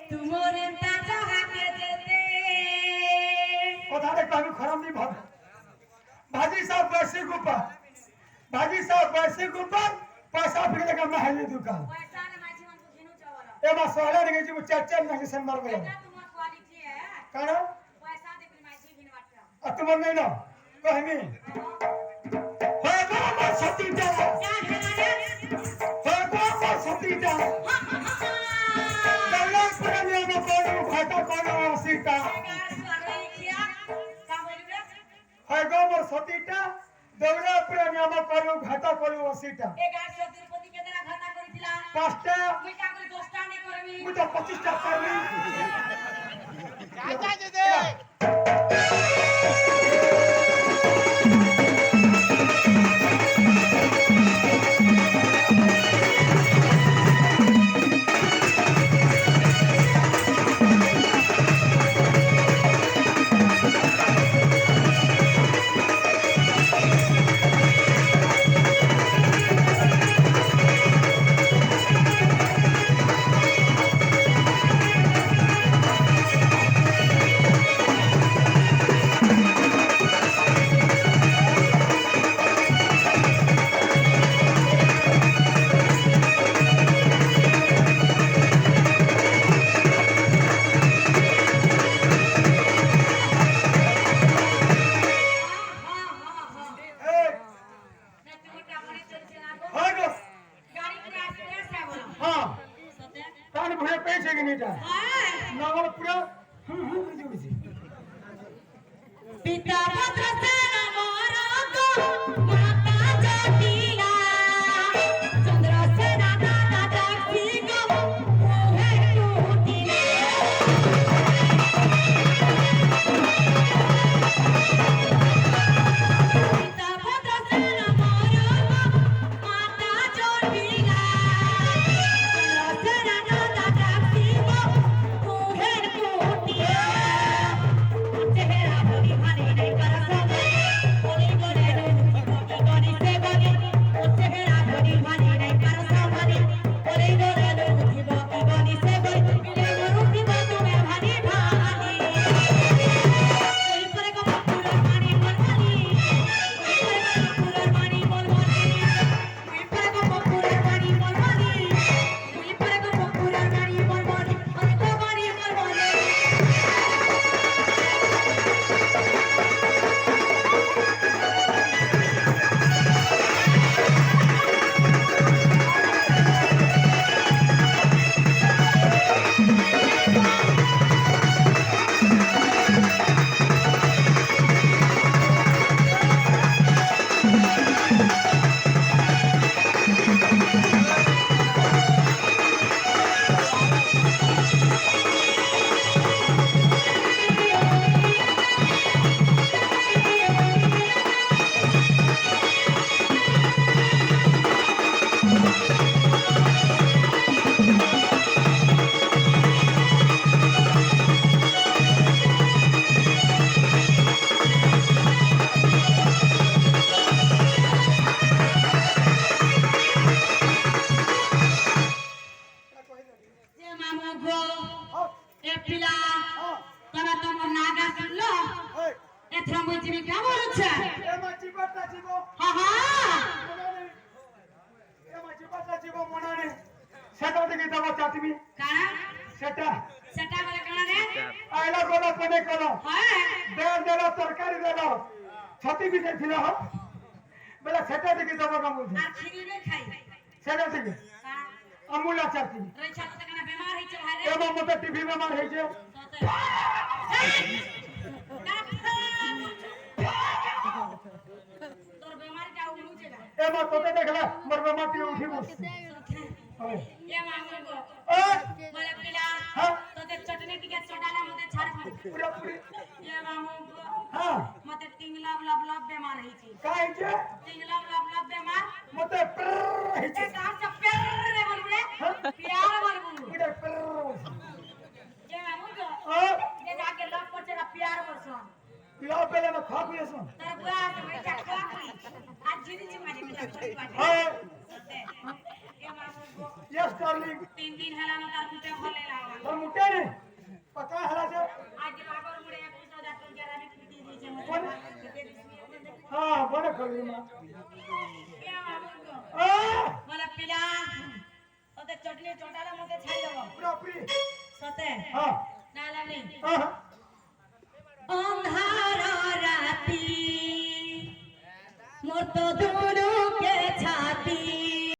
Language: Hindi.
तुमोर ताजा हाके जेते কথা দেখতে আমি খারাপ नहीं भाग भाजी साहब पैसे के ऊपर भाजी साहब पैसे के ऊपर पैसा फिर लगा महली दुकान पैसा ने माछी मन को घिनु चावला ए मा सोहला ने जी चर्चा नहीं सन मार गया बेटा तुमर क्वालिटी है कारण पैसा दे फिर माछी घिन बाटा तुम नहीं ना कहनी हो गो मो सती जा क्या है रे हो गो मो सती जा दौलत पर नियम कोन घाटा कोन सीता हो गो मो सतीटा दौलत पर नियम कोन घाटा कोन सीता 1100 तिरुपति के तरह घाटा करितला पांचटा मुइटा को 10टा नहीं करबी मुझे 25टा करनी चाचा दे दे पिता पुत्र सेना मोरा को माता जटिला चंद्र सेना दादा टैक्सी को ओहे टूटिला पिता पुत्र सेना मोरा को माता जटिला चंद्र सेना दादा टैक्सी को ओहे टूटिला चेहरा बोली भानी नहीं कर सके बोली बोले रो बोली से बोली चेहरा बोली भानी नहीं कर सके बोली बोले रो बोली से बोली मिले गुरु की बात में भानी भानी कोई पर को पूरा पानी बोल भानी कोई पर को पूरा पानी बोल भानी कोई पर को पूरा पानी बोल भानी कोई पर को पूरा पानी बोल भानी और को पानी बोल भानी जे मामू गो ए पिला तोरा तमर नागा सुनलो एथरा मुई जिमी का बोलछे ए मा जीवता जीवो हा हा ए मा जीवता जीवो मनाने सेटा देखि दबा चाटबी काना सेटा सेटा बोले काना रे आइला गोला कोने कोला हाय बेर देला तरकारी देला छती भी देखिला हो बेला सेटा देखि दबा का मुझे आ खीरी नहीं खाई सेटा देखि का अमूला चाटती रे छत त काना बीमार है छे भाई ए मा मते टीवी में मार है जे तोर बीमार का उलू जेगा ए मा तोते देखला मोर बेमा ती उठी बस ये मामू गो ए बोले पिला हां तो ते चटनी टिके चटाला मते छाड़ पूरा पूरी ये मामू गो हां मते टिंगला लब बीमार है छी काहे जे टिंगला लब बीमार मते पर है जे ए कहां से प्यार रे बोलबे प्यार बोलबू पूरा पर ये मामू गो हां ये जाके लब पर चला प्यार बरसो पिला पहले ना खा पिए सुन तर बुआ से मैं क्या खा आज जीनी जी मारी में हां ये मामू गो यस डार्लिंग 3 दिन हला न तार कुटे भले लावा हम मुटे रे বড় করি মা বলে পিলা ওদের চটনি চটালে মতে ছাই দেব পুরা পি সতে হ্যাঁ না লাগনি হ্যাঁ